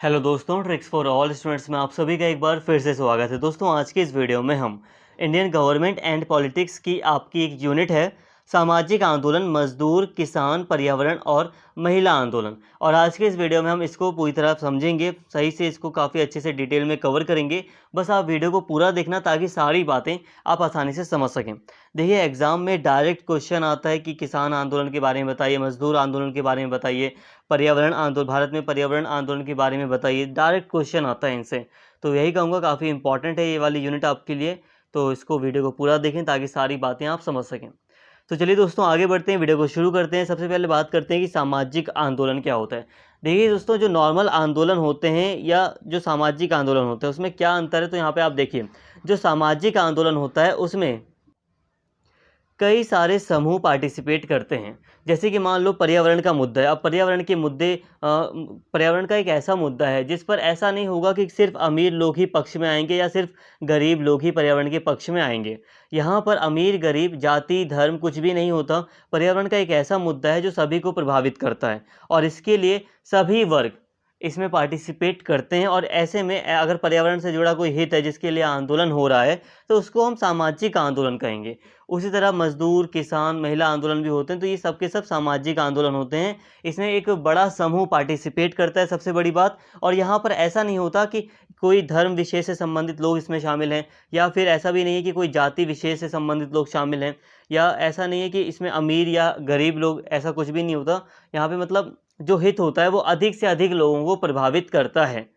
Hello दोस्तों, tricks for all students में आप सभी का एक बार फिर से स्वागत है। दोस्तों, आज के इस वीडियो में हम इंडियन गवर्नमेंट एंड पॉलिटिक्स की आपकी एक यूनिट है सामाजिक आंदोलन, मजदूर, किसान, पर्यावरण और महिला आंदोलन। और आज के इस वीडियो में हम इसको पूरी तरह समझेंगे, सही से इसको काफ़ी अच्छे से डिटेल में कवर करेंगे। बस आप वीडियो को पूरा देखना ताकि सारी बातें आप आसानी से समझ सकें। देखिए, एग्जाम में डायरेक्ट क्वेश्चन आता है कि किसान आंदोलन के बारे में बताइए, मजदूर आंदोलन के बारे में बताइए, पर्यावरण आंदोलन, भारत में पर्यावरण आंदोलन के बारे में बताइए। डायरेक्ट क्वेश्चन आता है इनसे। तो यही कहूँगा, काफ़ी इंपॉर्टेंट है ये वाली यूनिट आपके लिए। तो इसको वीडियो को पूरा देखें ताकि सारी बातें आप समझ सकें। तो चलिए दोस्तों, आगे बढ़ते हैं, वीडियो को शुरू करते हैं। सबसे पहले बात करते हैं कि सामाजिक आंदोलन क्या होता है। देखिए दोस्तों, जो नॉर्मल आंदोलन होते हैं या जो सामाजिक आंदोलन होते हैं उसमें क्या अंतर है, तो यहाँ पे आप देखिए, जो सामाजिक आंदोलन होता है उसमें कई सारे समूह पार्टिसिपेट करते हैं। जैसे कि मान लो पर्यावरण का मुद्दा है। अब पर्यावरण के मुद्दे पर्यावरण का एक ऐसा मुद्दा है जिस पर ऐसा नहीं होगा कि सिर्फ अमीर लोग ही पक्ष में आएंगे या सिर्फ गरीब लोग ही पर्यावरण के पक्ष में आएंगे। यहाँ पर अमीर गरीब जाति धर्म कुछ भी नहीं होता। पर्यावरण का एक ऐसा मुद्दा है जो सभी को प्रभावित करता है और इसके लिए सभी वर्ग इसमें पार्टिसिपेट करते हैं। और ऐसे में अगर पर्यावरण से जुड़ा कोई हित है जिसके लिए आंदोलन हो रहा है तो उसको हम सामाजिक आंदोलन कहेंगे। उसी तरह मजदूर, किसान, महिला आंदोलन भी होते हैं। तो ये सब के सब सामाजिक आंदोलन होते हैं। इसमें एक बड़ा समूह पार्टिसिपेट करता है, सबसे बड़ी बात। और यहाँ पर ऐसा नहीं होता कि कोई धर्म विशेष से संबंधित लोग इसमें शामिल हैं, या फिर ऐसा भी नहीं है कि कोई जाति विशेष से संबंधित लोग शामिल हैं, या ऐसा नहीं है कि इसमें अमीर या गरीब लोग, ऐसा कुछ भी नहीं होता। यहाँ पे मतलब जो हित होता है वो अधिक से अधिक लोगों को प्रभावित करता है।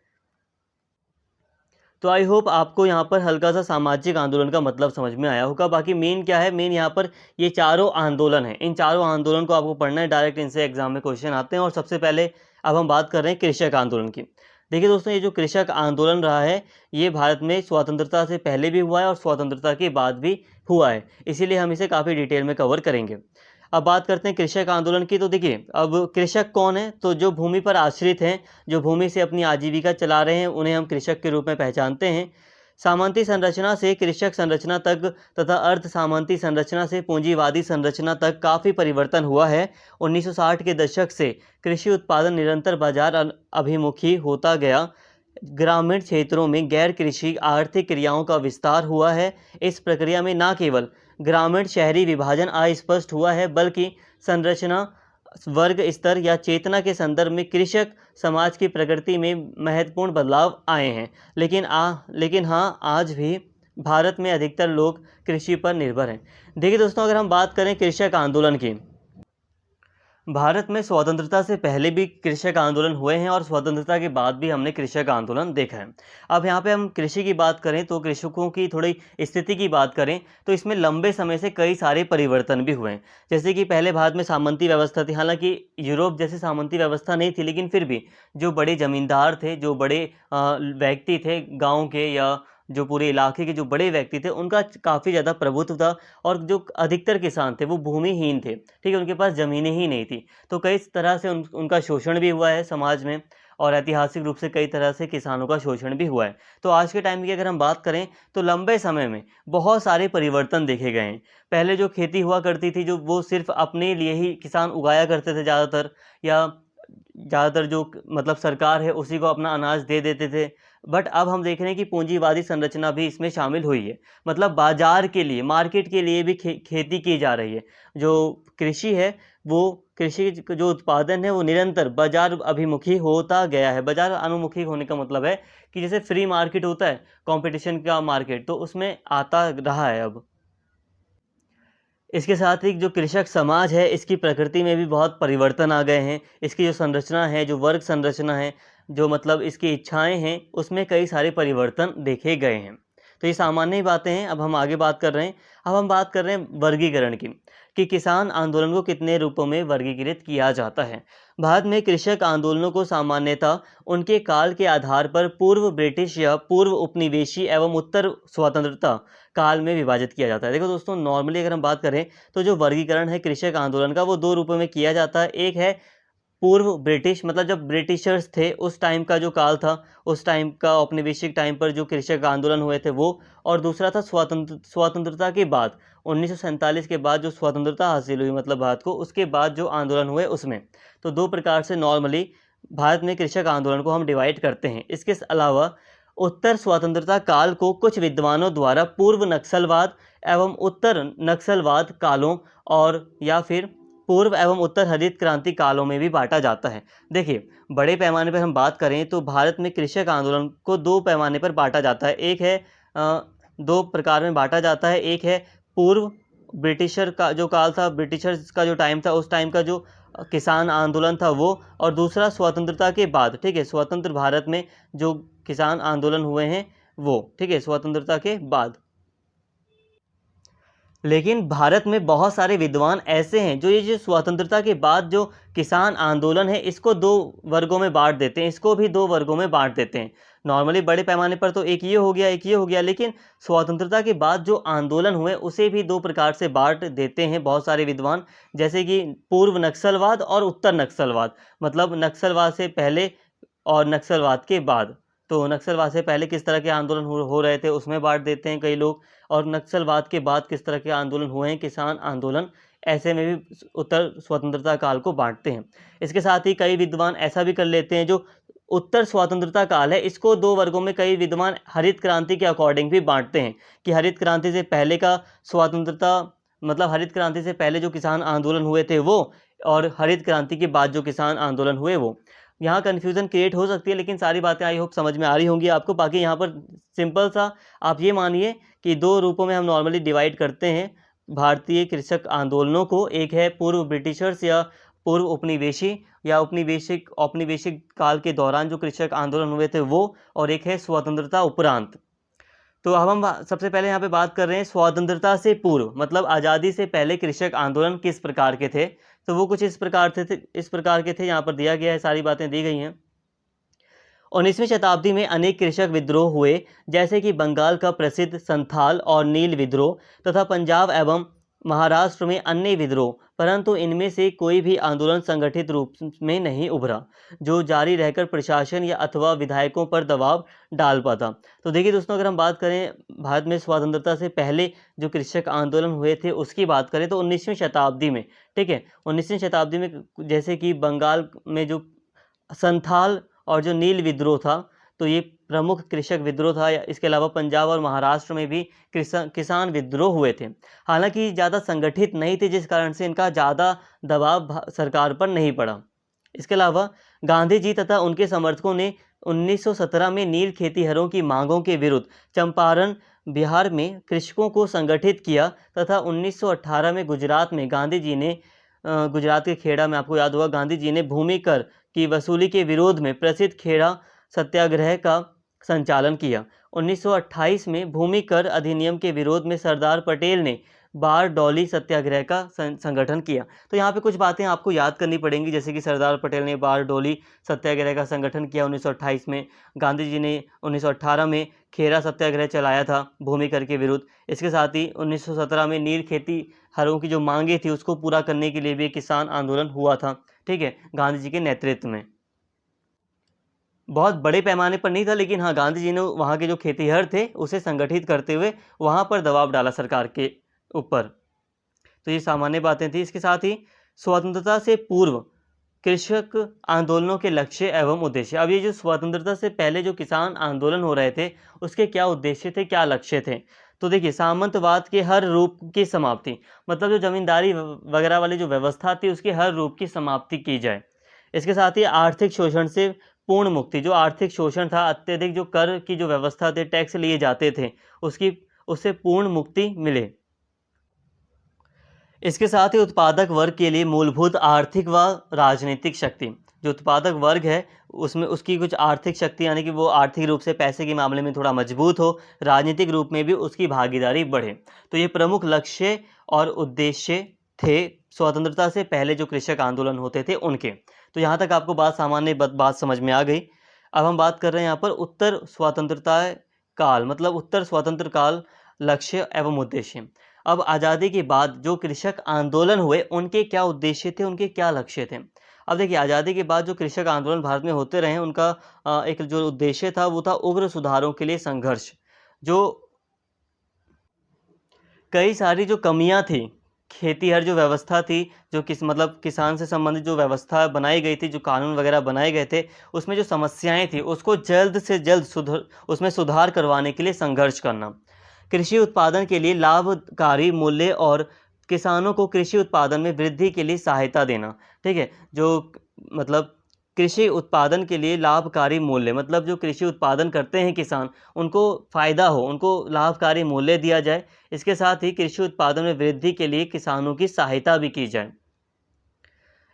तो आई होप आपको यहाँ पर हल्का सा सामाजिक आंदोलन का मतलब समझ में आया होगा। बाकी मेन क्या है, मेन यहाँ पर ये चारों आंदोलन हैं। इन चारों आंदोलन को आपको पढ़ना है, डायरेक्ट इनसे एग्जाम में क्वेश्चन आते हैं। और सबसे पहले अब हम बात कर रहे हैं कृषक आंदोलन की। देखिए दोस्तों, ये जो कृषक आंदोलन रहा है ये भारत में स्वतंत्रता से पहले भी हुआ है और स्वतंत्रता के बाद भी हुआ है, इसीलिए हम इसे काफ़ी डिटेल में कवर करेंगे। अब बात करते हैं कृषक आंदोलन की। तो देखिए, अब कृषक कौन है, तो जो भूमि पर आश्रित हैं, जो भूमि से अपनी आजीविका चला रहे हैं, उन्हें हम कृषक के रूप में पहचानते हैं। सामंती संरचना से कृषक संरचना तक तथा अर्ध सामंती संरचना से पूंजीवादी संरचना तक काफ़ी परिवर्तन हुआ है। 1960 के दशक से कृषि उत्पादन निरंतर बाजार अभिमुखी होता गया। ग्रामीण क्षेत्रों में गैर कृषि आर्थिक क्रियाओं का विस्तार हुआ है। इस प्रक्रिया में न केवल ग्रामीण शहरी विभाजन अस्पष्ट हुआ है, बल्कि संरचना, वर्ग स्तर या चेतना के संदर्भ में कृषक समाज की प्रकृति में महत्वपूर्ण बदलाव आए हैं। लेकिन हाँ, आज भी भारत में अधिकतर लोग कृषि पर निर्भर हैं। देखिए दोस्तों, अगर हम बात करें कृषक आंदोलन की, भारत में स्वतंत्रता से पहले भी कृषक आंदोलन हुए हैं और स्वतंत्रता के बाद भी हमने कृषक आंदोलन देखा है। अब यहाँ पे हम कृषि की बात करें तो कृषकों की थोड़ी स्थिति की बात करें तो इसमें लंबे समय से कई सारे परिवर्तन भी हुए हैं। जैसे कि पहले भारत में सामंती व्यवस्था थी। हालांकि यूरोप जैसी सामंती व्यवस्था नहीं थी, लेकिन फिर भी जो बड़े जमींदार थे, जो बड़े व्यक्ति थे गाँव के, या जो पूरे इलाके के जो बड़े व्यक्ति थे, उनका काफ़ी ज़्यादा प्रभुत्व था। और जो अधिकतर किसान थे वो भूमिहीन थे, ठीक है, उनके पास ज़मीनें ही नहीं थी। तो कई तरह से उनका शोषण भी हुआ है समाज में, और ऐतिहासिक रूप से कई तरह से किसानों का शोषण भी हुआ है। तो आज के टाइम की अगर हम बात करें तो लंबे समय में बहुत सारे परिवर्तन देखे गए हैं। पहले जो खेती हुआ करती थी, जो वो सिर्फ अपने लिए ही किसान उगाया करते थे ज़्यादातर, या ज़्यादातर जो मतलब सरकार है उसी को अपना अनाज दे देते थे। बट अब हम देख रहे हैं कि पूंजीवादी संरचना भी इसमें शामिल हुई है। मतलब बाजार के लिए, मार्केट के लिए भी खेती की जा रही है। जो कृषि है, वो कृषि जो उत्पादन है वो निरंतर बाजार अभिमुखी होता गया है। बाजार अनुमुखी होने का मतलब है कि जैसे फ्री मार्केट होता है, कंपटीशन का मार्केट, तो उसमें आता रहा है अब। इसके साथ ही जो कृषक समाज है इसकी प्रकृति में भी बहुत परिवर्तन आ गए हैं। इसकी जो संरचना है, जो वर्ग संरचना है, जो मतलब इसकी इच्छाएं हैं, उसमें कई सारे परिवर्तन देखे गए हैं। तो ये सामान्य ही बातें हैं। अब हम आगे बात कर रहे हैं। अब हम बात कर रहे हैं वर्गीकरण की, कि किसान आंदोलन को कितने रूपों में वर्गीकृत किया जाता है। भारत में कृषक आंदोलनों को सामान्यतः उनके काल के आधार पर पूर्व ब्रिटिश या पूर्व उपनिवेशी एवं उत्तर स्वतंत्रता काल में विभाजित किया जाता है। देखो दोस्तों, नॉर्मली अगर हम बात करें तो जो वर्गीकरण है कृषक आंदोलन का, वो दो रूपों में किया जाता है। एक है पूर्व ब्रिटिश, मतलब जब ब्रिटिशर्स थे उस टाइम का जो काल था, उस टाइम का औपनिवेशिक टाइम पर जो कृषक आंदोलन हुए थे वो। और दूसरा था स्वतंत्रता के बाद, 1947 के बाद जो स्वतंत्रता हासिल हुई मतलब भारत को, उसके बाद जो आंदोलन हुए उसमें। तो दो प्रकार से नॉर्मली भारत में कृषक आंदोलन को हम डिवाइड करते हैं। इसके अलावा उत्तर स्वतंत्रता काल को कुछ विद्वानों द्वारा पूर्व नक्सलवाद एवं उत्तर नक्सलवाद कालों और या फिर पूर्व एवं उत्तर हरित क्रांति कालों में भी बांटा जाता है। देखिए, बड़े पैमाने पर हम बात करें तो भारत में कृषक आंदोलन को दो पैमाने पर बांटा जाता है। एक है दो प्रकार में बांटा जाता है। एक है पूर्व ब्रिटिशर का जो काल था, ब्रिटिशर्स का जो टाइम था, उस टाइम का जो किसान आंदोलन था वो, और दूसरा स्वतंत्रता के बाद, ठीक है, स्वतंत्र भारत में जो किसान आंदोलन हुए हैं वो, ठीक है, स्वतंत्रता के बाद। लेकिन भारत में बहुत सारे विद्वान ऐसे हैं जो ये जो स्वतंत्रता के बाद जो किसान आंदोलन है इसको दो वर्गों में बांट देते हैं, इसको भी दो वर्गों में बांट देते हैं। नॉर्मली बड़े पैमाने पर तो एक ये हो गया, एक ये हो गया, लेकिन स्वतंत्रता के बाद जो आंदोलन हुए उसे भी दो प्रकार से बांट देते हैं बहुत सारे विद्वान, जैसे कि पूर्व नक्सलवाद और उत्तर नक्सलवाद। मतलब नक्सलवाद से पहले और नक्सलवाद के बाद। तो नक्सलवाद से पहले किस तरह के आंदोलन हो रहे थे उसमें बांट देते हैं कई लोग, और नक्सलवाद के बाद किस तरह के आंदोलन हुए हैं, किसान आंदोलन, ऐसे में भी उत्तर स्वतंत्रता काल को बांटते हैं। इसके साथ ही कई विद्वान ऐसा भी कर लेते हैं जो उत्तर स्वतंत्रता काल है इसको दो वर्गों में कई विद्वान हरित क्रांति के अकॉर्डिंग भी बांटते हैं कि हरित क्रांति से पहले का स्वतंत्रता, मतलब हरित क्रांति से पहले जो किसान आंदोलन हुए थे वो, और हरित क्रांति के बाद जो किसान आंदोलन हुए वो। यहाँ कन्फ्यूज़न क्रिएट हो सकती है, लेकिन सारी बातें आई होप समझ में आ रही होंगी आपको। बाकी यहाँ पर सिंपल सा आप ये मानिए कि दो रूपों में हम नॉर्मली डिवाइड करते हैं भारतीय कृषक आंदोलनों को। एक है पूर्व ब्रिटिशर्स या पूर्व उपनिवेशी या औपनिवेशिक औपनिवेशिक काल के दौरान जो कृषक आंदोलन हुए थे वो, और एक है स्वतंत्रता उपरांत। तो अब हम सबसे पहले यहाँ पे बात कर रहे हैं स्वतंत्रता से पूर्व, मतलब आज़ादी से पहले कृषक आंदोलन किस प्रकार के थे। तो वो कुछ इस प्रकार के थे, यहाँ पर दिया गया है, सारी बातें दी गई हैं। 19वीं शताब्दी में अनेक कृषक विद्रोह हुए, जैसे कि बंगाल का प्रसिद्ध संथाल और नील विद्रोह तथा पंजाब एवं महाराष्ट्र में अन्य विद्रोह, परंतु इनमें से कोई भी आंदोलन संगठित रूप में नहीं उभरा जो जारी रहकर प्रशासन या अथवा विधायकों पर दबाव डाल पाता। तो देखिए दोस्तों, अगर हम बात करें भारत में स्वतंत्रता से पहले जो कृषक आंदोलन हुए थे उसकी बात करें तो 19वीं शताब्दी में, ठीक है, 19वीं शताब्दी में जैसे कि बंगाल में जो संथाल और जो नील विद्रोह था, तो ये प्रमुख कृषक विद्रोह था। इसके अलावा पंजाब और महाराष्ट्र में भी किसान विद्रोह हुए थे। हालांकि ज़्यादा संगठित नहीं थे, जिस कारण से इनका ज़्यादा दबाव सरकार पर नहीं पड़ा। इसके अलावा गांधी जी तथा उनके समर्थकों ने 1917 में नील खेतीहरों की मांगों के विरुद्ध चंपारण बिहार में कृषकों को संगठित किया तथा 1918 में गुजरात में गांधी जी ने गुजरात के खेड़ा में, आपको याद होगा, गांधी जी ने भूमि कर की वसूली के विरोध में प्रसिद्ध खेड़ा सत्याग्रह का संचालन किया। 1928 में भूमि कर अधिनियम के विरोध में सरदार पटेल ने बारडोली सत्याग्रह का संगठन किया। तो यहाँ पे कुछ बातें आपको याद करनी पड़ेंगी, जैसे कि सरदार पटेल ने बारडोली सत्याग्रह का संगठन किया 1928 में, गांधी जी ने 1918 में खेरा सत्याग्रह चलाया था भूमि कर के विरुद्ध। इसके साथ ही 1917 में नील खेती हरों की जो मांगे थी उसको पूरा करने के लिए भी किसान आंदोलन हुआ था, ठीक है, गांधी जी के नेतृत्व में। बहुत बड़े पैमाने पर नहीं था, लेकिन हाँ, गांधी जी ने वहाँ के जो खेतीहर थे उसे संगठित करते हुए वहाँ पर दबाव डाला सरकार के ऊपर। तो ये सामान्य बातें थी। इसके साथ ही स्वतंत्रता से पूर्व कृषक आंदोलनों के लक्ष्य एवं उद्देश्य। अब ये जो स्वतंत्रता से पहले जो किसान आंदोलन हो रहे थे उसके क्या उद्देश्य थे, क्या लक्ष्य थे। तो देखिए, सामंतवाद के हर रूप की समाप्ति, मतलब जो जमींदारी वगैरह वाली जो व्यवस्था थी उसके हर रूप की समाप्ति की जाए। इसके साथ ही आर्थिक शोषण से पूर्ण मुक्ति, जो आर्थिक शोषण था, अत्यधिक जो कर की जो व्यवस्था थे, टैक्स लिए जाते थे, उससे पूर्ण मुक्ति मिले। इसके साथ ही उत्पादक वर्ग के लिए मूलभूत आर्थिक व राजनीतिक शक्ति, जो उत्पादक वर्ग है उसमें उसकी कुछ आर्थिक शक्ति, यानी कि वो आर्थिक रूप से पैसे के मामले में थोड़ा मजबूत हो, राजनीतिक रूप में भी उसकी भागीदारी बढ़े। तो ये प्रमुख लक्ष्य और उद्देश्य थे स्वतंत्रता से पहले जो कृषक आंदोलन होते थे उनके। तो यहाँ तक आपको सामान्य बात समझ में आ गई। अब हम बात कर रहे हैं यहाँ पर उत्तर स्वतंत्रता काल, मतलब उत्तर स्वतंत्र काल, लक्ष्य एवं उद्देश्य। अब आज़ादी के बाद जो कृषक आंदोलन हुए उनके क्या उद्देश्य थे, उनके क्या लक्ष्य थे। अब देखिए, आज़ादी के बाद जो कृषक आंदोलन भारत में होते रहे उनका एक जो उद्देश्य था वो था उग्र सुधारों के लिए संघर्ष। जो कई सारी जो कमियां थी खेतीहर जो व्यवस्था थी, जो मतलब किसान से संबंधित जो व्यवस्था बनाई गई थी, जो कानून वगैरह बनाए गए थे, उसमें जो समस्याएं थी उसको जल्द से जल्द उसमें सुधार करवाने के लिए संघर्ष करना। कृषि उत्पादन के लिए लाभकारी मूल्य और किसानों को कृषि उत्पादन में वृद्धि के लिए सहायता देना। ठीक है, जो मतलब कृषि उत्पादन के लिए लाभकारी मूल्य, मतलब जो कृषि उत्पादन करते हैं किसान, उनको फ़ायदा हो, उनको लाभकारी मूल्य दिया जाए। इसके साथ ही कृषि उत्पादन में वृद्धि के लिए किसानों की सहायता भी की जाए।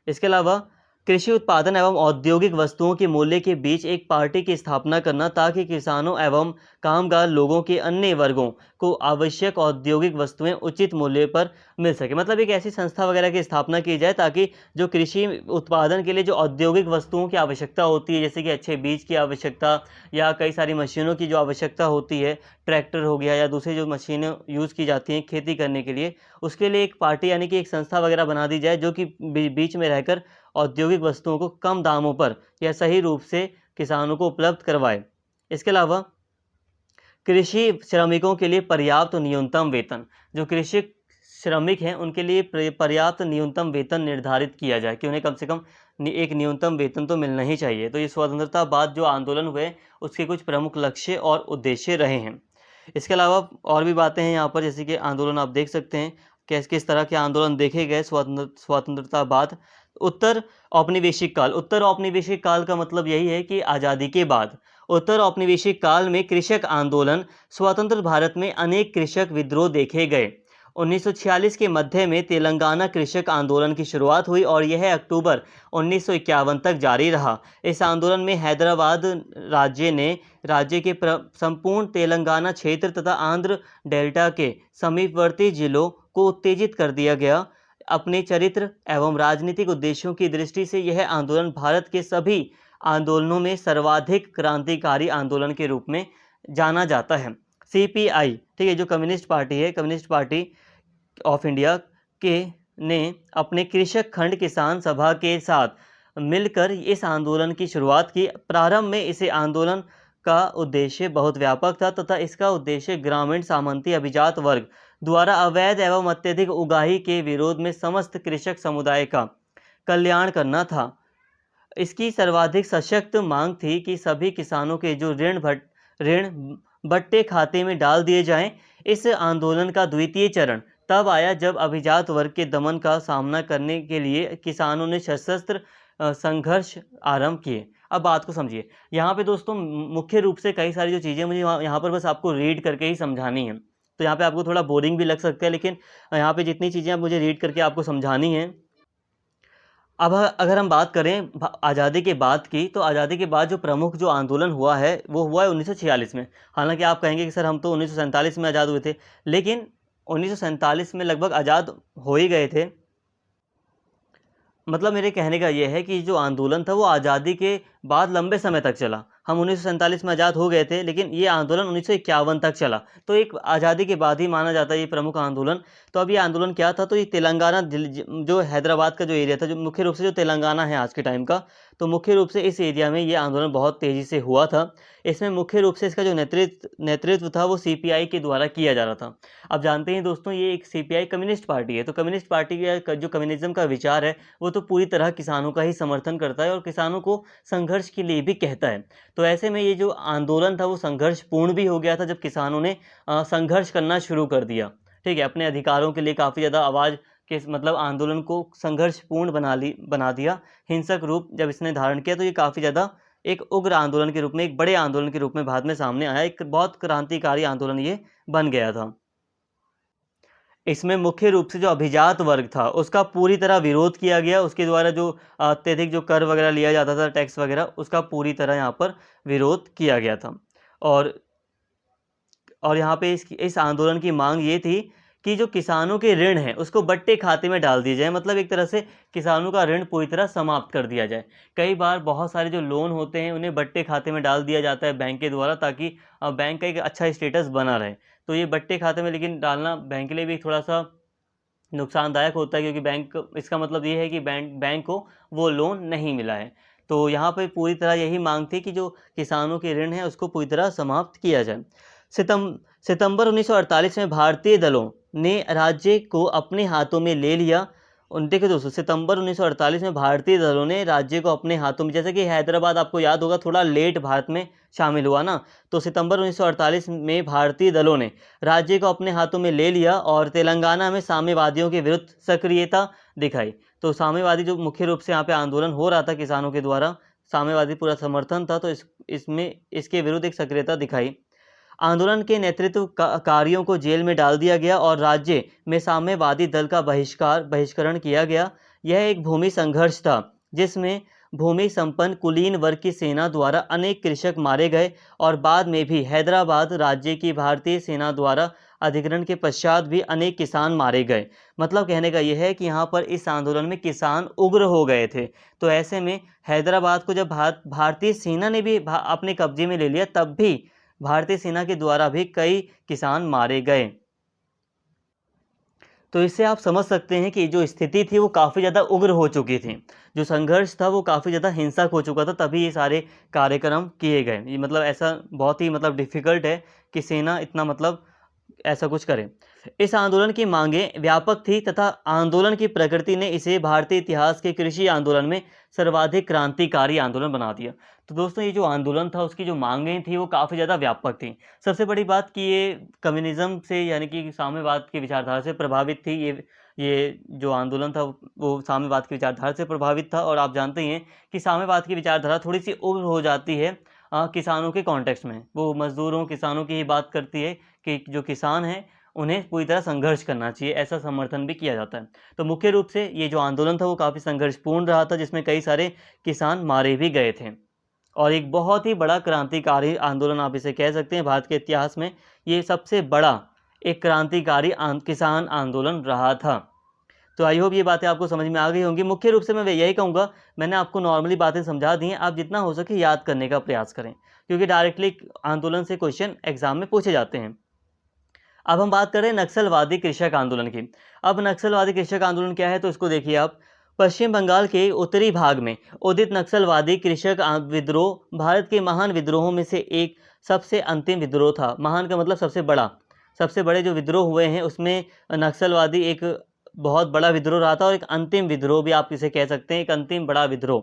इसके अलावा कृषि उत्पादन एवं औद्योगिक वस्तुओं के मूल्य के बीच एक पार्टी की स्थापना करना, ताकि किसानों एवं कामगार लोगों के अन्य वर्गों को आवश्यक औद्योगिक वस्तुएं उचित मूल्य पर मिल सके। मतलब एक ऐसी संस्था वगैरह की स्थापना की जाए ताकि जो कृषि उत्पादन के लिए जो औद्योगिक वस्तुओं की आवश्यकता होती है, जैसे कि अच्छे बीज की आवश्यकता या कई सारी मशीनों की जो आवश्यकता होती है, ट्रैक्टर हो गया या दूसरी जो मशीनें यूज़ की जाती हैं खेती करने के लिए, उसके लिए एक पार्टी यानी कि एक संस्था वगैरह बना दी जाए, जो कि बीच में रहकर औद्योगिक वस्तुओं को कम दामों पर या सही रूप से किसानों को उपलब्ध करवाए। इसके अलावा कृषि श्रमिकों के लिए पर्याप्त न्यूनतम वेतन, जो कृषि श्रमिक हैं उनके लिए पर्याप्त न्यूनतम वेतन निर्धारित किया जाए कि उन्हें कम से कम एक न्यूनतम वेतन तो मिलना ही चाहिए। तो ये स्वतंत्रता बाद जो आंदोलन हुए उसके कुछ प्रमुख लक्ष्य और उद्देश्य रहे हैं। इसके अलावा और भी बातें हैं यहाँ पर, जैसे कि आंदोलन आप देख सकते हैं किस किस तरह के आंदोलन देखे गए स्वतंत्रता बाद। उत्तर औपनिवेशिक काल, उत्तर औपनिवेशिक काल का मतलब यही है कि आज़ादी के बाद। उत्तर औपनिवेशिक काल में कृषक आंदोलन, स्वतंत्र भारत में अनेक कृषक विद्रोह देखे गए। 1946 के मध्य में तेलंगाना कृषक आंदोलन की शुरुआत हुई और यह अक्टूबर 1951 तक जारी रहा। इस आंदोलन में हैदराबाद राज्य के संपूर्ण तेलंगाना क्षेत्र तथा आंध्र डेल्टा के समीपवर्ती जिलों को उत्तेजित कर दिया गया। अपने चरित्र एवं राजनीतिक उद्देश्यों की दृष्टि से यह आंदोलन भारत के सभी आंदोलनों में सर्वाधिक क्रांतिकारी आंदोलन के रूप में जाना जाता है। सीपीआई, ठीक है, जो कम्युनिस्ट पार्टी है, कम्युनिस्ट पार्टी ऑफ इंडिया के ने अपने कृषक खंड किसान सभा के साथ मिलकर इस आंदोलन की शुरुआत की। प्रारंभ में इसे आंदोलन का उद्देश्य बहुत व्यापक था तथा इसका उद्देश्य ग्रामीण सामंती अभिजात वर्ग द्वारा अवैध एवं अत्यधिक उगाही के विरोध में समस्त कृषक समुदाय का कल्याण करना था। इसकी सर्वाधिक सशक्त मांग थी कि सभी किसानों के जो ऋण बट्टे खाते में डाल दिए जाएं। इस आंदोलन का द्वितीय चरण तब आया जब अभिजात वर्ग के दमन का सामना करने के लिए किसानों ने सशस्त्र संघर्ष आरंभ किए। अब बात को समझिए, यहाँ पे दोस्तों मुख्य रूप से कई सारी जो चीज़ें मुझे यहाँ पर बस आपको रीड करके ही समझानी है, तो यहाँ पे आपको थोड़ा बोरिंग भी लग सकता है, लेकिन यहाँ पे जितनी चीज़ें आप मुझे रीड करके आपको समझानी है। अब अगर हम बात करें आज़ादी के बाद की, तो आज़ादी के बाद जो प्रमुख जो आंदोलन हुआ है वो हुआ है 1946 में। हालांकि आप कहेंगे कि सर हम तो 1947 में आज़ाद हुए थे, लेकिन 1947 में लगभग आज़ाद हो ही गए थे। मतलब मेरे कहने का ये है कि जो आंदोलन था वो आज़ादी के बाद लंबे समय तक चला। हम 1947 में आज़ाद हो गए थे, लेकिन ये आंदोलन 1951 तक चला, तो एक आज़ादी के बाद ही माना जाता है ये प्रमुख आंदोलन। तो अब ये आंदोलन क्या था, तो ये तेलंगाना जो हैदराबाद का जो एरिया था, जो मुख्य रूप से जो तेलंगाना है आज के टाइम का, तो मुख्य रूप से इस एरिया में ये आंदोलन बहुत तेज़ी से हुआ था। इसमें मुख्य रूप से इसका जो नेतृत्व था वो सीपीआई के द्वारा किया जा रहा था। अब जानते हैं दोस्तों, ये एक सीपीआई कम्युनिस्ट पार्टी है, तो कम्युनिस्ट पार्टी का जो कम्युनिज्म का विचार है वो तो पूरी तरह किसानों का ही समर्थन करता है और किसानों को संघर्ष के लिए भी कहता है। तो ऐसे में ये जो आंदोलन था वो संघर्षपूर्ण भी हो गया था, जब किसानों ने संघर्ष करना शुरू कर दिया। ठीक है, अपने अधिकारों के लिए काफ़ी ज़्यादा आवाज़ के मतलब आंदोलन को संघर्षपूर्ण बना दिया। हिंसक रूप जब इसने धारण किया तो ये काफ़ी ज़्यादा एक उग्र आंदोलन के रूप में, एक बड़े आंदोलन के रूप में बाद में सामने आया। एक बहुत क्रांतिकारी आंदोलन ये बन गया था। इसमें मुख्य रूप से जो अभिजात वर्ग था उसका पूरी तरह विरोध किया गया। उसके द्वारा जो अत्यधिक जो कर वगैरह लिया जाता था, टैक्स वगैरह, उसका पूरी तरह यहाँ पर विरोध किया गया था। और यहाँ पे इस आंदोलन की मांग ये थी कि जो किसानों के ऋण हैं उसको बट्टे खाते में डाल दिया जाए। मतलब एक तरह से किसानों का ऋण पूरी तरह समाप्त कर दिया जाए। कई बार बहुत सारे जो लोन होते हैं उन्हें बट्टे खाते में डाल दिया जाता है बैंक के द्वारा, ताकि बैंक का एक अच्छा स्टेटस बना रहे। तो ये बट्टे खाते में लेकिन डालना बैंक के लिए भी थोड़ा सा नुकसानदायक होता है, क्योंकि बैंक, इसका मतलब ये है कि बैंक को वो लोन नहीं मिला है। तो यहाँ पर पूरी तरह यही मांग थी कि जो किसानों के ऋण है उसको पूरी तरह समाप्त किया जाए। सितंबर 1948 में भारतीय दलों ने राज्य को अपने हाथों में ले लिया। देखिए दोस्तों, सितंबर 1948 में भारतीय दलों ने राज्य को अपने हाथों में, जैसे कि हैदराबाद आपको याद होगा थोड़ा लेट भारत में शामिल हुआ ना, तो सितंबर 1948 में भारतीय दलों ने राज्य को अपने हाथों में ले लिया और तेलंगाना में साम्यवादियों के विरुद्ध सक्रियता दिखाई। तो साम्यवादी जो मुख्य रूप से यहाँ पे आंदोलन हो रहा था किसानों के द्वारा, साम्यवादी पूरा समर्थन था, तो इसमें इसके विरुद्ध एक सक्रियता दिखाई। आंदोलन के नेतृत्वकारियों को जेल में डाल दिया गया और राज्य में साम्यवादी दल का बहिष्करण किया गया। यह एक भूमि संघर्ष था जिसमें भूमि संपन्न कुलीन वर्ग की सेना द्वारा अनेक कृषक मारे गए और बाद में भी हैदराबाद राज्य की भारतीय सेना द्वारा अधिग्रहण के पश्चात भी अनेक किसान मारे गए। मतलब कहने का यह है कि यहाँ पर इस आंदोलन में किसान उग्र हो गए थे। तो ऐसे में हैदराबाद को जब भारतीय सेना ने भी अपने कब्जे में ले लिया, तब भी भारतीय सेना के द्वारा भी कई किसान मारे गए। तो इससे आप समझ सकते हैं कि जो स्थिति थी वो काफ़ी ज़्यादा उग्र हो चुकी थी, जो संघर्ष था वो काफ़ी ज़्यादा हिंसक हो चुका था, तभी ये सारे कार्यक्रम किए गए। ये मतलब ऐसा बहुत ही मतलब डिफ़िकल्ट है कि सेना इतना मतलब ऐसा कुछ करे। इस आंदोलन की मांगें व्यापक थी तथा आंदोलन की प्रकृति ने इसे भारतीय इतिहास के कृषि आंदोलन में सर्वाधिक क्रांतिकारी आंदोलन बना दिया। तो दोस्तों, ये जो आंदोलन था उसकी जो मांगें थी वो काफ़ी ज़्यादा व्यापक थी। सबसे बड़ी बात कि ये कम्युनिज्म से यानी कि साम्यवाद की विचारधारा से प्रभावित थी। ये जो आंदोलन था वो साम्यवाद की विचारधारा से प्रभावित था, और आप जानते ही हैं कि साम्यवाद की विचारधारा थोड़ी सी उग्र हो जाती है किसानों के कॉन्टेक्स्ट में। वो मजदूरों किसानों की ही बात करती है कि जो किसान हैं उन्हें पूरी तरह संघर्ष करना चाहिए, ऐसा समर्थन भी किया जाता है। तो मुख्य रूप से ये जो आंदोलन था वो काफ़ी संघर्षपूर्ण रहा था, जिसमें कई सारे किसान मारे भी गए थे, और एक बहुत ही बड़ा क्रांतिकारी आंदोलन आप इसे कह सकते हैं। भारत के इतिहास में ये सबसे बड़ा एक क्रांतिकारी किसान आंदोलन रहा था। तो आई होप ये बातें आपको समझ में आ गई होंगी। मुख्य रूप से मैं यही कहूँगा, मैंने आपको नॉर्मली बातें समझा दी हैं, आप जितना हो सके याद करने का प्रयास करें, क्योंकि डायरेक्टली आंदोलन से क्वेश्चन एग्जाम में पूछे जाते हैं। अब हम बात करें नक्सलवादी कृषक आंदोलन की। अब नक्सलवादी कृषक आंदोलन क्या है, तो इसको देखिए आप। पश्चिम बंगाल के उत्तरी भाग में उदित नक्सलवादी कृषक विद्रोह भारत के महान विद्रोहों में से एक सबसे अंतिम विद्रोह था। महान का मतलब सबसे बड़ा। सबसे बड़े जो विद्रोह हुए हैं उसमें नक्सलवादी एक बहुत बड़ा विद्रोह रहा था, और एक अंतिम विद्रोह भी आप इसे कह सकते हैं, एक अंतिम बड़ा विद्रोह।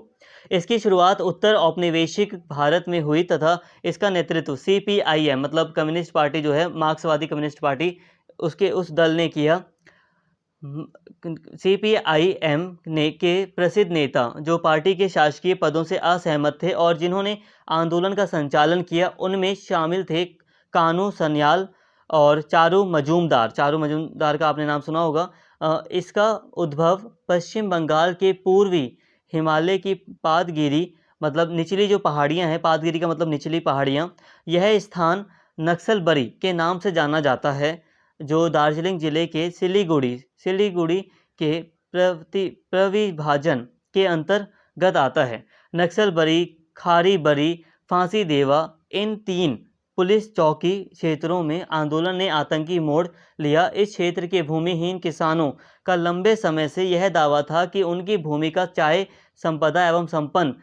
इसकी शुरुआत उत्तर औपनिवेशिक भारत में हुई तथा इसका नेतृत्व CPIM मतलब कम्युनिस्ट पार्टी जो है, मार्क्सवादी कम्युनिस्ट पार्टी, उसके उस दल ने किया। CPIM ने के प्रसिद्ध नेता जो पार्टी के शासकीय पदों से असहमत थे और जिन्होंने आंदोलन का संचालन किया, उनमें शामिल थे कानू सन्याल और चारू मजूमदार। चारू मजूमदार का आपने नाम सुना होगा। इसका उद्भव पश्चिम बंगाल के पूर्वी हिमालय की पादगिरी मतलब निचली जो पहाड़ियाँ हैं, पादगिरी का मतलब निचली पहाड़ियाँ, यह स्थान नक्सलबरी के नाम से जाना जाता है, जो दार्जिलिंग जिले के सिलीगुड़ी के प्रविभाजन के अंतर्गत आता है। नक्सलबरी, खारीबरी, फांसी देवा, इन 3 पुलिस चौकी क्षेत्रों में आंदोलन ने आतंकी मोड़ लिया। इस क्षेत्र के भूमिहीन किसानों का लंबे समय से यह दावा था कि उनकी भूमि का चाहे संपदा एवं संपन्न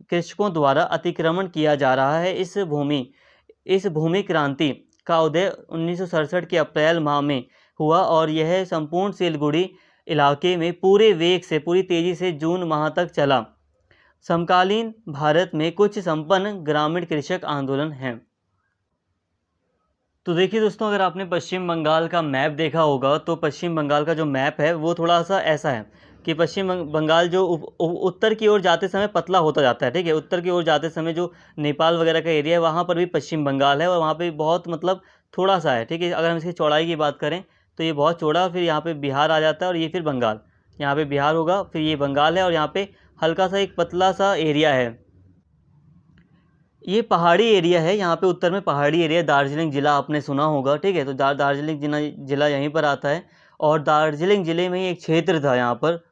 कृषकों द्वारा अतिक्रमण किया जा रहा है। इस भूमि क्रांति का उदय 1967 के अप्रैल माह में हुआ और यह संपूर्ण सिलीगुड़ी इलाके में पूरी तेजी से जून माह तक चला। समकालीन भारत में कुछ संपन्न ग्रामीण कृषक आंदोलन हैं। तो देखिए दोस्तों, अगर आपने पश्चिम बंगाल का मैप देखा होगा तो पश्चिम बंगाल का जो मैप है वो थोड़ा सा ऐसा है कि पश्चिम बंगाल जो उत्तर की ओर जाते समय पतला होता जाता है, ठीक है। उत्तर की ओर जाते समय जो नेपाल वगैरह का एरिया है वहाँ पर भी पश्चिम बंगाल है, और वहाँ पे बहुत मतलब थोड़ा सा है, ठीक है। अगर हम इसकी चौड़ाई की बात करें तो ये बहुत चौड़ा, फिर यहाँ पे बिहार आ जाता है और ये फिर बंगाल, यहाँ पे बिहार होगा, फिर ये बंगाल है, और यहाँ पे हल्का सा एक पतला सा एरिया है, ये पहाड़ी एरिया है। यहाँ पे उत्तर में पहाड़ी एरिया, दार्जिलिंग जिला आपने सुना होगा, ठीक है। तो दार्जिलिंग जिला यहीं पर आता है, और दार्जिलिंग जिले में ही एक क्षेत्र था, यहाँ पर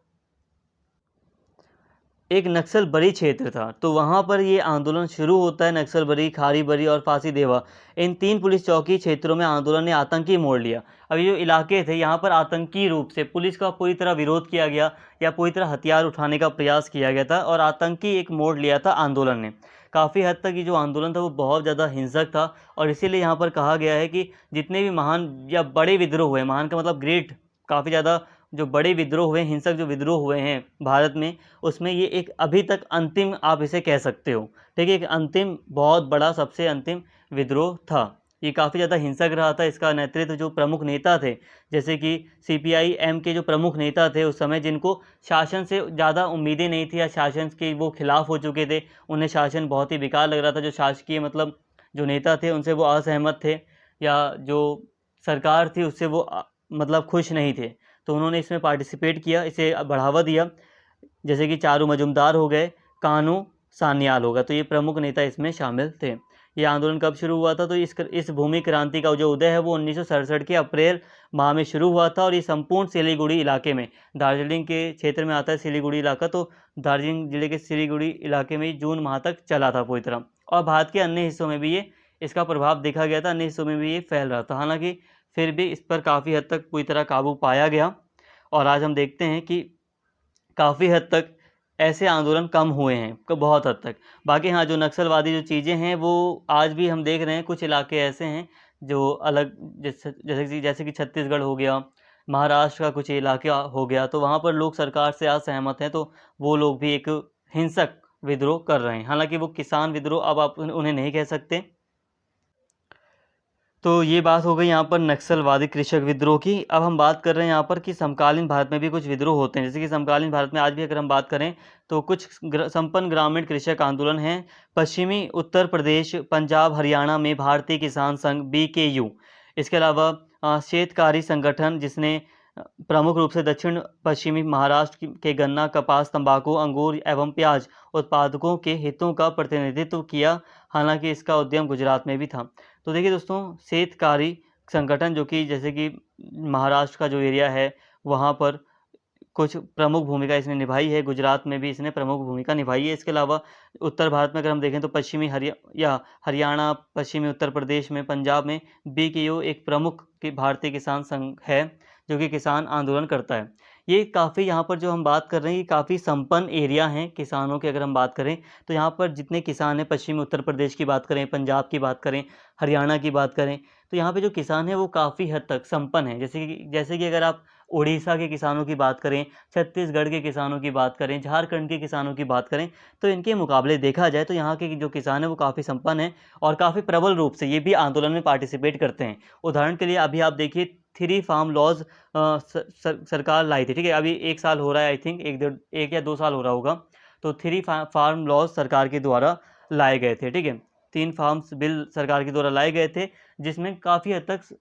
एक नक्सलबरी क्षेत्र था, तो वहाँ पर ये आंदोलन शुरू होता है। नक्सलबरी, खारीबरी और फांसी देवा, इन 3 पुलिस चौकी क्षेत्रों में आंदोलन ने आतंकी मोड़ लिया। अब ये जो इलाके थे यहाँ पर आतंकी रूप से पुलिस का पूरी तरह विरोध किया गया या पूरी तरह हथियार उठाने का प्रयास किया गया था, और आतंकी एक मोड़ लिया था आंदोलन ने। काफ़ी हद तक ये जो आंदोलन था वो बहुत ज़्यादा हिंसक था, और इसीलिए यहाँ पर कहा गया है कि जितने भी महान या बड़े विद्रोह हुए, महान का मतलब ग्रेट, काफ़ी ज़्यादा जो बड़े विद्रोह हुए, हिंसक जो विद्रोह हुए हैं भारत में, उसमें ये एक अभी तक अंतिम आप इसे कह सकते हो। ठीक है, एक अंतिम बहुत बड़ा सबसे अंतिम विद्रोह था। ये काफ़ी ज़्यादा हिंसक रहा था। इसका नेतृत्व जो प्रमुख नेता थे, जैसे कि सीपीआई-एम के जो प्रमुख नेता थे उस समय, जिनको शासन से ज़्यादा उम्मीदें नहीं थी या शासन के वो खिलाफ हो चुके थे, उन्हें शासन बहुत ही बेकार लग रहा था, जो शासकीय मतलब जो नेता थे उनसे वो असहमत थे, या जो सरकार थी उससे वो मतलब खुश नहीं थे, तो उन्होंने इसमें पार्टिसिपेट किया, इसे बढ़ावा दिया। जैसे कि चारू मजुमदार हो गए, कानू सान्याल होगा, तो ये प्रमुख नेता इसमें शामिल थे। ये आंदोलन कब शुरू हुआ था? तो इस भूमि क्रांति का जो उदय है वो 1967 के अप्रैल माह में शुरू हुआ था, और ये संपूर्ण सिलीगुड़ी इलाके में, दार्जिलिंग के क्षेत्र में आता है सिलीगुड़ी इलाका, तो दार्जिलिंग जिले के सिलीगुड़ी इलाके में जून माह तक चला था पूरी तरह, और भारत के अन्य हिस्सों में भी ये इसका प्रभाव देखा गया था, अन्य हिस्सों में भी ये फैल रहा था। हालांकि फिर भी इस पर काफ़ी हद तक पूरी तरह काबू पाया गया, और आज हम देखते हैं कि काफ़ी हद तक ऐसे आंदोलन कम हुए हैं, बहुत हद तक। बाकी हाँ, जो नक्सलवादी जो चीज़ें हैं वो आज भी हम देख रहे हैं, कुछ इलाके ऐसे हैं जो अलग, जैसे कि छत्तीसगढ़ हो गया, महाराष्ट्र का कुछ इलाका हो गया, तो वहाँ पर लोग सरकार से असहमत हैं, तो वो लोग भी एक हिंसक विद्रोह कर रहे हैं। हालांकि वो किसान विद्रोह अब आप उन्हें नहीं कह सकते। तो ये बात हो गई यहाँ पर नक्सलवादी कृषक विद्रोह की। अब हम बात कर रहे हैं यहाँ पर कि समकालीन भारत में भी कुछ विद्रोह होते हैं। जैसे कि समकालीन भारत में आज भी अगर हम बात करें तो कुछ संपन्न ग्रामीण कृषक आंदोलन हैं। पश्चिमी उत्तर प्रदेश, पंजाब, हरियाणा में भारतीय किसान संघ BKU, इसके अलावा शेतकारी संगठन जिसने प्रमुख रूप से दक्षिण पश्चिमी महाराष्ट्र के गन्ना, कपास, तंबाकू, अंगूर एवं प्याज उत्पादकों के हितों का प्रतिनिधित्व किया। हालांकि इसका उद्यम गुजरात में भी था। तो देखिए दोस्तों, शेतकारी संगठन जो कि जैसे कि महाराष्ट्र का जो एरिया है वहाँ पर कुछ प्रमुख भूमिका इसने निभाई है, गुजरात में भी इसने प्रमुख भूमिका निभाई है। इसके अलावा उत्तर भारत में अगर हम देखें तो पश्चिमी हरियाणा, पश्चिमी उत्तर प्रदेश में, पंजाब में BKU एक प्रमुख भारतीय किसान संघ है जो कि किसान आंदोलन करता है। ये काफ़ी, यहाँ पर जो हम बात कर रहे हैं, ये काफ़ी संपन्न एरिया हैं किसानों की। अगर हम बात करें तो यहाँ पर जितने किसान हैं, पश्चिमी उत्तर प्रदेश की बात करें, पंजाब की बात करें, हरियाणा की बात करें, तो यहाँ पे जो किसान हैं वो काफ़ी हद तक संपन्न हैं। जैसे कि अगर आप उड़ीसा के किसानों की बात करें, छत्तीसगढ़ के किसानों की बात करें, झारखंड के किसानों की बात करें, तो इनके मुकाबले देखा जाए तो यहाँ के जो किसान हैं वो काफ़ी संपन्न हैं, और काफ़ी प्रबल रूप से ये भी आंदोलन में पार्टिसिपेट करते हैं। उदाहरण के लिए अभी आप देखिए 3 फार्म लॉज सरकार लाई थी। ठीक है, अभी 1 साल हो रहा है, आई थिंक 1 या 2 साल हो रहा होगा। तो 3 फार्म लॉज सरकार के द्वारा लाए गए थे। ठीक है, 3 फार्म्स बिल सरकार के द्वारा लाए गए थे, जिसमें काफ़ी हद तक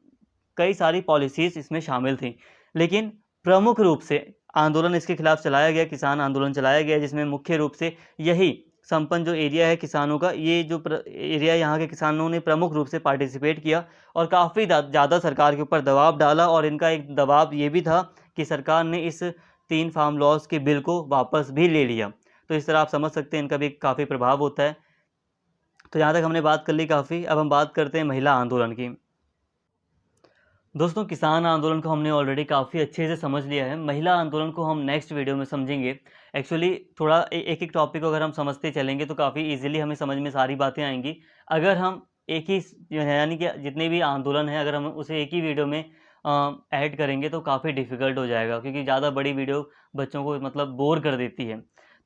कई सारी पॉलिसीज़ इसमें शामिल थी। लेकिन प्रमुख रूप से आंदोलन इसके खिलाफ चलाया गया, किसान आंदोलन चलाया गया, जिसमें मुख्य रूप से यही संपन्न जो एरिया है किसानों का, ये जो एरिया यहाँ के किसानों ने प्रमुख रूप से पार्टिसिपेट किया, और काफ़ी ज़्यादा सरकार के ऊपर दबाव डाला। और इनका एक दबाव ये भी था कि सरकार ने इस 3 फार्म लॉज के बिल को वापस भी ले लिया। तो इस तरह आप समझ सकते हैं इनका भी काफ़ी प्रभाव होता है। तो यहाँ तक हमने बात कर ली काफ़ी। अब हम बात करते हैं महिला आंदोलन की। दोस्तों, किसान आंदोलन को हमने ऑलरेडी काफ़ी अच्छे से समझ लिया है। महिला आंदोलन को हम नेक्स्ट वीडियो में समझेंगे। एक्चुअली थोड़ा एक एक टॉपिक को अगर हम समझते चलेंगे तो काफ़ी इजीली हमें समझ में सारी बातें आएंगी। अगर हम एक ही यानी कि जितने भी आंदोलन हैं अगर हम उसे एक ही वीडियो में ऐड करेंगे तो काफ़ी डिफ़िकल्ट हो जाएगा, क्योंकि ज़्यादा बड़ी वीडियो बच्चों को मतलब बोर कर देती है।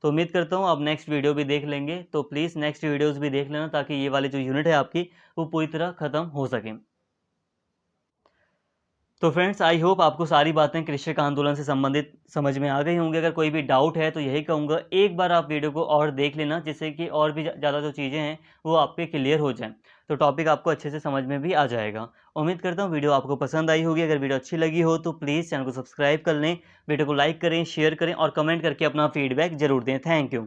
तो उम्मीद करता हूँ आप नेक्स्ट वीडियो भी देख लेंगे। तो प्लीज़ नेक्स्ट वीडियोज़ भी देख लेना, ताकि ये वाली जो यूनिट है आपकी वो पूरी तरह ख़त्म हो सके। तो फ्रेंड्स, आई होप आपको सारी बातें कृषक आंदोलन से संबंधित समझ में आ गई होंगी। अगर कोई भी डाउट है तो यही कहूँगा, एक बार आप वीडियो को और देख लेना, जिससे कि और भी ज़्यादा जो चीज़ें हैं वो आपके क्लियर हो जाएं, तो टॉपिक आपको अच्छे से समझ में भी आ जाएगा। उम्मीद करता हूँ वीडियो आपको पसंद आई होगी। अगर वीडियो अच्छी लगी हो तो प्लीज़ चैनल को सब्सक्राइब कर लें, वीडियो को लाइक करें, शेयर करें और कमेंट करके अपना फीडबैक ज़रूर दें। Thank you.